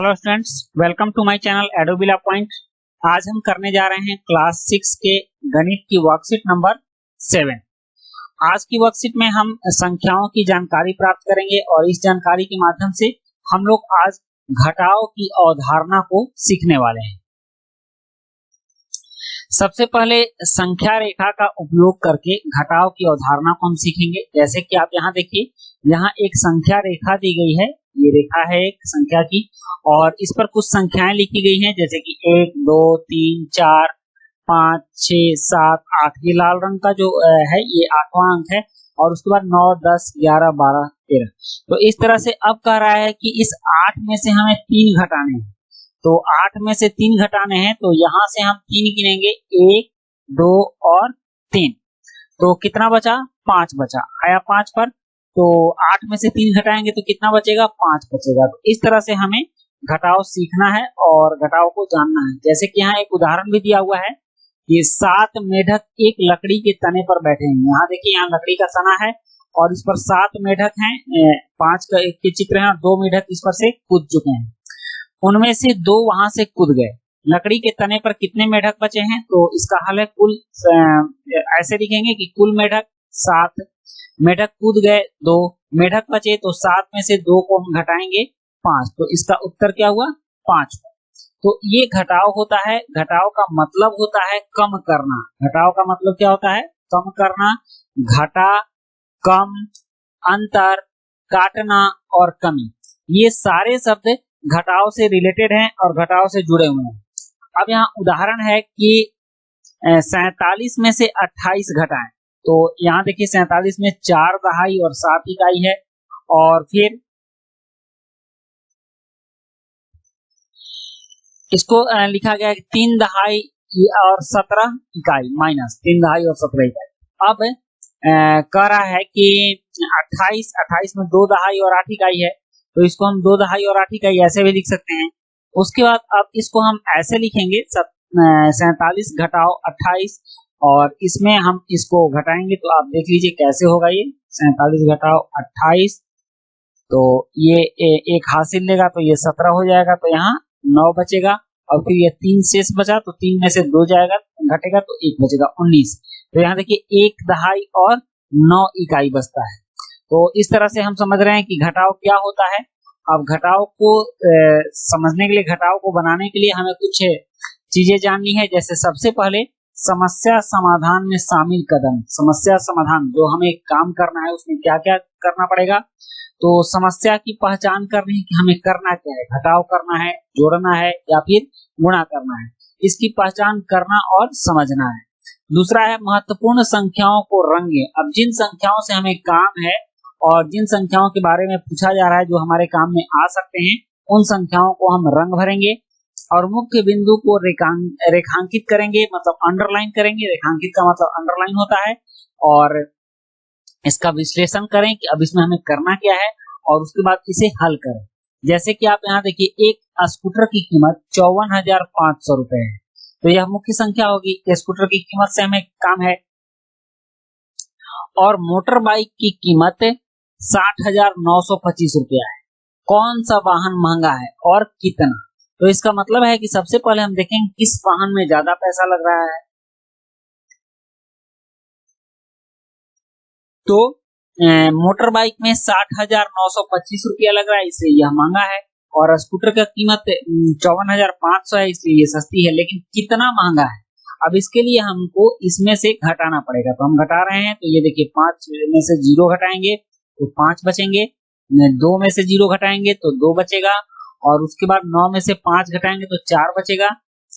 Hello students, welcome to my channel एडोबिला point. आज हम करने जा रहे हैं क्लास 6 के गणित की वर्कशीट नंबर 7। आज की वर्कशीट में हम संख्याओं की जानकारी प्राप्त करेंगे और इस जानकारी के माध्यम से हम लोग आज घटाव की अवधारणा को सीखने वाले हैं। सबसे पहले संख्या रेखा का उपयोग करके घटाव की अवधारणा को हम सीखेंगे। जैसे कि आप यहाँ देखिए, यहाँ एक संख्या रेखा दी गई है। ये रेखा है एक संख्या की और इस पर कुछ संख्याएं लिखी गई हैं, जैसे कि 1, 2, 3, 4, 5, 6, 7, 8। ये लाल रंग का जो है ये 8वां अंक है और उसके बाद 9, 10, 11, 12, 13। तो इस तरह से अब कह रहा है कि इस 8 में से हमें 3 घटाने हैं। तो 8 में से 3 घटाने हैं तो यहाँ से हम 3 गिनेंगे, 1, 2 और 3। तो कितना बचा? 5 बचा। आया 5 पर, तो 8 में से 3 घटाएंगे तो कितना बचेगा? 5 बचेगा। तो इस तरह से हमें घटाव सीखना है और घटाव को जानना है। जैसे कि यहाँ एक उदाहरण भी दिया हुआ है कि 7 मेढक एक लकड़ी के तने पर बैठे हैं। यहाँ देखिए, यहाँ लकड़ी का तना है और इस पर 7 मेढक हैं। 5 के चित्र हैं और 2 मेढक इस पर से कूद चुके हैं। उनमें से 2 वहां से कूद गए। लकड़ी के तने पर कितने मेढक बचे हैं? तो इसका हल है कुल, ऐसे लिखेंगे कि कुल मेढक 7, मेढक कूद गए 2, मेढक बचे तो 7 में से 2 को हम घटाएंगे 5। तो इसका उत्तर क्या हुआ? 5। तो ये घटाव होता है। घटाव का मतलब होता है कम करना। घटाव का मतलब क्या होता है? कम करना। घटा, कम, अंतर, काटना और कमी, ये सारे शब्द घटाव से रिलेटेड हैं और घटाव से जुड़े हुए हैं। अब यहाँ उदाहरण है कि 47 में से 28 घटाएं। तो यहाँ देखिए, 47 में 4 दहाई और 7 इकाई है और फिर इसको लिखा गया है 3 दहाई और 17 इकाई माइनस 3 दहाई और 17 इकाई। अब कह रहा है कि 28 में 2 दहाई और 8 इकाई है, तो इसको हम 2 दहाई और 8 इकाई ऐसे भी लिख सकते हैं। उसके बाद अब इसको हम ऐसे लिखेंगे 47 घटाओ 28 और इसमें हम इसको घटाएंगे तो आप देख लीजिए कैसे होगा। ये 47 घटाओ 28, तो ये एक हासिल लेगा तो ये 17 हो जाएगा, तो यहाँ 9 बचेगा और फिर ये 3 शेष बचा तो 3 में से 2 जाएगा घटेगा तो 1 बचेगा, 19। तो यहाँ देखिए 1 दहाई और 9 इकाई बचता है। तो इस तरह से हम समझ रहे हैं कि घटाव क्या होता है। अब घटाव को समझने के लिए, घटाव को बनाने के लिए हमें कुछ चीजें जाननी है। जैसे सबसे पहले समस्या समाधान में शामिल कदम। समस्या समाधान, जो हमें काम करना है उसमें क्या क्या करना पड़ेगा। तो समस्या की पहचान करनी है कि हमें करना क्या है, घटाव करना है, जोड़ना है या फिर गुणा करना है, इसकी पहचान करना और समझना है। दूसरा है महत्वपूर्ण संख्याओं को रंगे। अब जिन संख्याओं से हमें काम है और जिन संख्याओं के बारे में पूछा जा रहा है जो हमारे काम में आ सकते हैं, उन संख्याओं को हम रंग भरेंगे और मुख्य बिंदु को रेखांकित करेंगे, मतलब अंडरलाइन करेंगे। रेखांकित का मतलब अंडरलाइन होता है। और इसका विश्लेषण करें कि अब इसमें हमें करना क्या है और उसके बाद इसे हल करें। जैसे कि आप यहाँ देखिए, एक स्कूटर की कीमत 54,500 रुपए है, तो यह मुख्य संख्या होगी। स्कूटर की कीमत से हमें काम है। और मोटर बाइक की कीमत 60,925 रुपया है। कौन सा वाहन महंगा है और कितना? तो इसका मतलब है कि सबसे पहले हम देखेंगे किस वाहन में ज्यादा पैसा लग रहा है। तो मोटर बाइक में 60,925 रुपया लग रहा है, इसलिए यह महंगा है। और स्कूटर का कीमत 54,500 है, इसलिए ये सस्ती है। लेकिन कितना महंगा है, अब इसके लिए हमको इसमें से घटाना पड़ेगा। तो हम घटा रहे हैं, तो ये देखिए 5 में से 0 घटाएंगे तो 5 बचेंगे, 2 में से 0 घटाएंगे तो 2 बचेगा और उसके बाद 9 में से 5 घटाएंगे तो 4 बचेगा।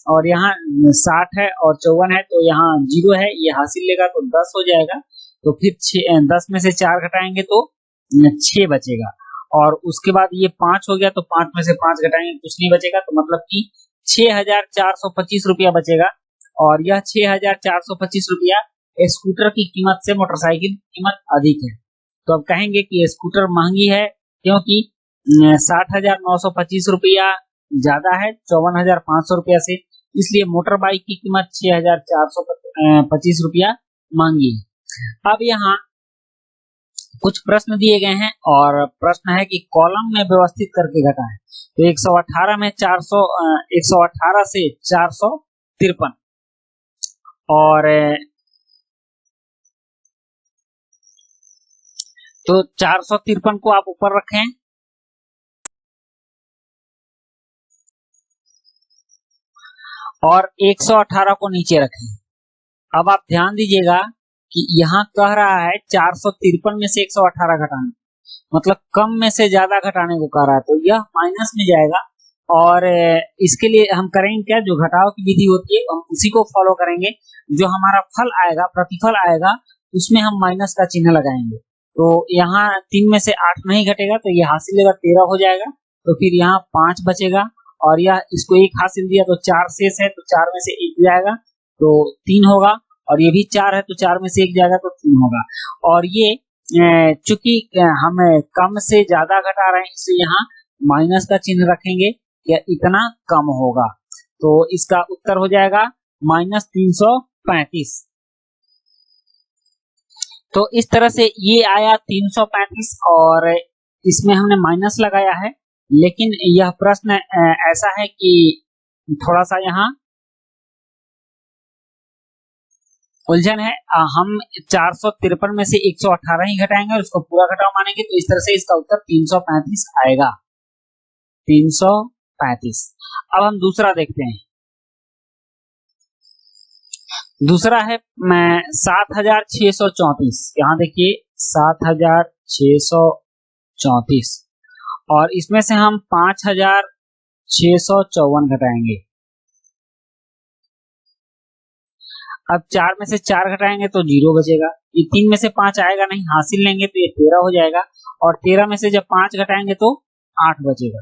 और यहाँ 60 है और 54 है, तो यहाँ 0 है, ये हासिल लेगा तो 10 हो जाएगा। तो फिर 10 में से 4 घटाएंगे तो 6 बचेगा और उसके बाद ये 5 हो गया, तो 5 में से 5 घटाएंगे कुछ नहीं बचेगा, तो मतलब कि 6,425 रुपया बचेगा। और यह 6,425 रुपया स्कूटर की कीमत से मोटरसाइकिल की कीमत अधिक है। तो अब कहेंगे कि स्कूटर महंगी है क्योंकि 60,925 रुपया ज्यादा है 54,500 रुपया से, इसलिए मोटर बाइक की कीमत 6,425 रुपया महंगी है। अब यहाँ कुछ प्रश्न दिए गए हैं और प्रश्न है कि कॉलम में व्यवस्थित करके घटाएं। तो 118 में 118 से 453 और तो 453 को आप ऊपर रखें और 118 को नीचे रखें। अब आप ध्यान दीजिएगा कि यहाँ कह रहा है 453 में से 118 घटाने, मतलब कम में से ज्यादा घटाने को कह रहा है, तो यह माइनस में जाएगा। और इसके लिए हम करेंगे क्या, जो घटाव की विधि होती है हम उसी को फॉलो करेंगे। जो हमारा फल आएगा, प्रतिफल आएगा, उसमें हम माइनस का चिन्ह लगाएंगे। तो यहाँ 3 में से 8 नहीं घटेगा तो ये हासिल लेगा 13 हो जाएगा। तो फिर यहाँ 5 बचेगा और यह इसको 1 हासिल दिया तो 4 शेष है, तो 4 में से 1 जाएगा तो 3 होगा। और ये भी 4 है तो 4 में से 1 जाएगा तो 3 होगा। और ये चूंकि हम कम से ज्यादा घटा रहे हैं इसलिए यहाँ माइनस का चिन्ह रखेंगे कि इतना कम होगा। तो इसका उत्तर हो जाएगा -335। तो इस तरह से ये आया 335 और इसमें हमने माइनस लगाया है। लेकिन यह प्रश्न ऐसा है कि थोड़ा सा यहाँ उलझन है। हम 453 में से 118 ही घटाएंगे और उसको पूरा घटाव मानेंगे, तो इस तरह से इसका उत्तर 335 आएगा। 335। अब हम दूसरा देखते हैं। दूसरा है 7634। यहाँ देखिए 7634 और इसमें से हम 5654 घटाएंगे। अब 4 में से 4 घटाएंगे तो 0 बचेगा। ये 3 में से 5 आएगा नहीं, हासिल लेंगे तो ये 13 हो जाएगा। और 13 में से जब 5 घटाएंगे तो 8 बचेगा।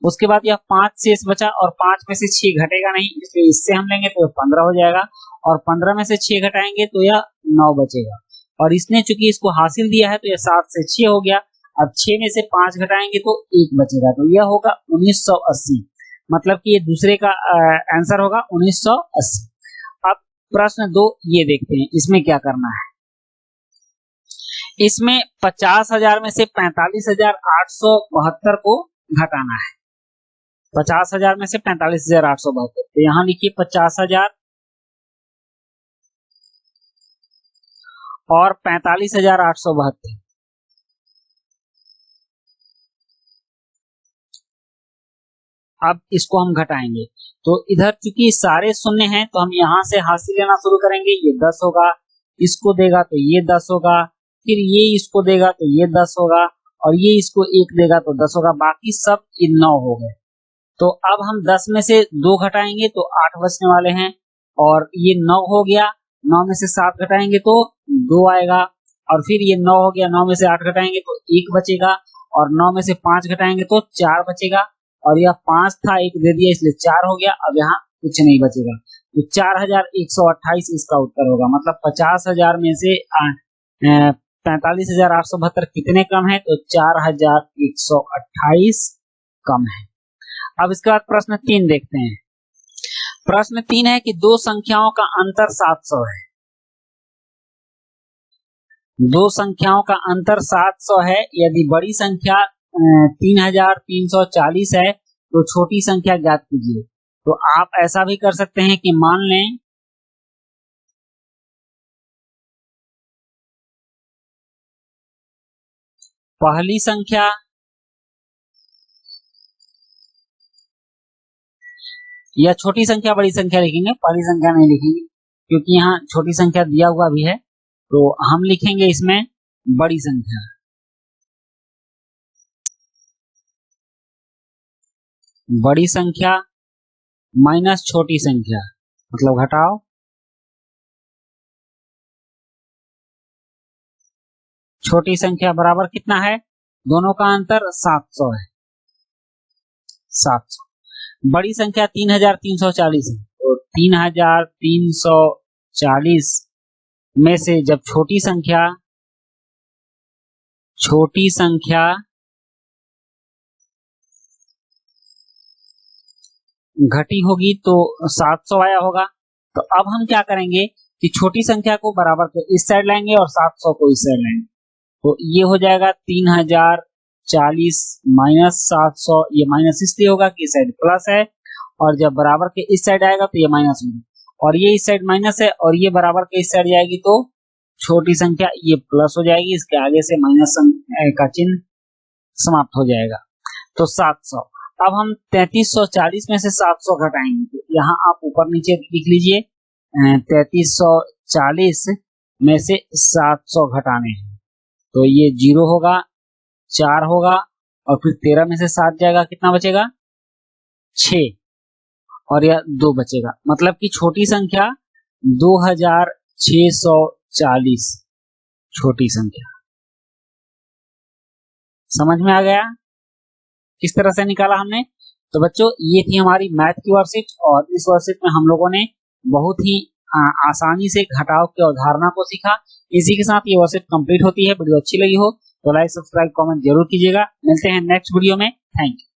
उसके बाद यह 5 शेष बचा और 5 में से 6 घटेगा नहीं, इसलिए इससे हम लेंगे तो 15 हो जाएगा। और 15 में से 6 घटाएंगे तो यह 9 बचेगा। और इसने चूंकि इसको हासिल दिया है तो यह 7 से 6 हो गया। अब 6 में से 5 घटाएंगे तो 1 बचेगा, तो यह होगा 1980। मतलब कि ये दूसरे का आंसर होगा 1980। अब प्रश्न 2 ये देखते हैं, इसमें क्या करना है। इसमें 50,000 में से 45,872 को घटाना है। 50,000 में से 45,872, तो यहां लिखिए 50,000 और 45,872। अब इसको हम घटाएंगे तो इधर चूंकि सारे शून्य हैं तो हम यहाँ से हासिल लेना शुरू करेंगे। ये 10 होगा, इसको देगा तो ये 10 होगा, फिर ये इसको देगा तो ये 10 होगा और ये इसको 1 देगा तो 10 होगा, बाकी सब ये 9 हो गए। तो अब हम 10 में से 2 घटाएंगे तो 8 बचने वाले हैं और ये 9 हो गया। 9 में से 7 घटाएंगे तो 2 आएगा और फिर ये 9 हो गया। 9 में से 8 घटाएंगे तो 1 बचेगा और 9 में से 5 घटाएंगे तो 4 बचेगा और यह 5 था, 1 दे दिया इसलिए 4 हो गया। अब यहाँ कुछ नहीं बचेगा, तो 4128 इसका उत्तर होगा। मतलब 50,000 में से 45,872 कितने कम है, तो 4128 कम है। अब इसके बाद प्रश्न 3 देखते हैं। प्रश्न 3 है कि दो संख्याओं का अंतर 700 है। दो संख्याओं का अंतर 700 है। यदि बड़ी संख्या 3340 है तो छोटी संख्या ज्ञात कीजिए। तो आप ऐसा भी कर सकते हैं कि मान लें पहली संख्या या छोटी संख्या बड़ी संख्या लिखेंगे, पहली संख्या नहीं लिखेंगे क्योंकि यहाँ छोटी संख्या दिया हुआ भी है। तो हम लिखेंगे इसमें बड़ी संख्या। बड़ी संख्या माइनस छोटी संख्या मतलब घटाओ। छोटी संख्या बराबर कितना है, दोनों का अंतर 700 है। 700। बड़ी संख्या 3340 है तो 3340 में से जब छोटी संख्या घटी होगी तो 700 आया होगा। तो अब हम क्या करेंगे कि छोटी संख्या को बराबर को इस साइड लाएंगे और 700 को इस साइड लाएंगे। तो ये हो जाएगा 3040 माइनस 700। ये माइनस इसलिए होगा कि इस साइड प्लस है, और जब बराबर के इस साइड आएगा तो ये माइनस होगी, और ये इस साइड माइनस है और ये बराबर के इस साइड जाएगी तो छोटी संख्या ये प्लस हो जाएगी, इसके आगे से माइनस का चिन्ह समाप्त हो जाएगा। तो 700। अब हम 3340 में से 700 घटाएंगे, तो यहाँ आप ऊपर नीचे लिख लीजिए 3340 में से 700 घटाने हैं, तो ये 0 होगा, 4 होगा, और फिर 13 में से 7 जाएगा, कितना बचेगा 6, और यह 2 बचेगा। मतलब कि छोटी संख्या 2640 छोटी संख्या। समझ में आ गया किस तरह से निकाला हमने? तो बच्चों ये थी हमारी मैथ की वर्कशीट, और इस वर्कशीट में हम लोगों ने बहुत ही आसानी से घटाव की अवधारणा को सीखा। इसी के साथ ये वर्कशीट कंप्लीट होती है। वीडियो अच्छी लगी हो तो लाइक, सब्सक्राइब, कमेंट जरूर कीजिएगा। मिलते हैं नेक्स्ट वीडियो में। Thank you.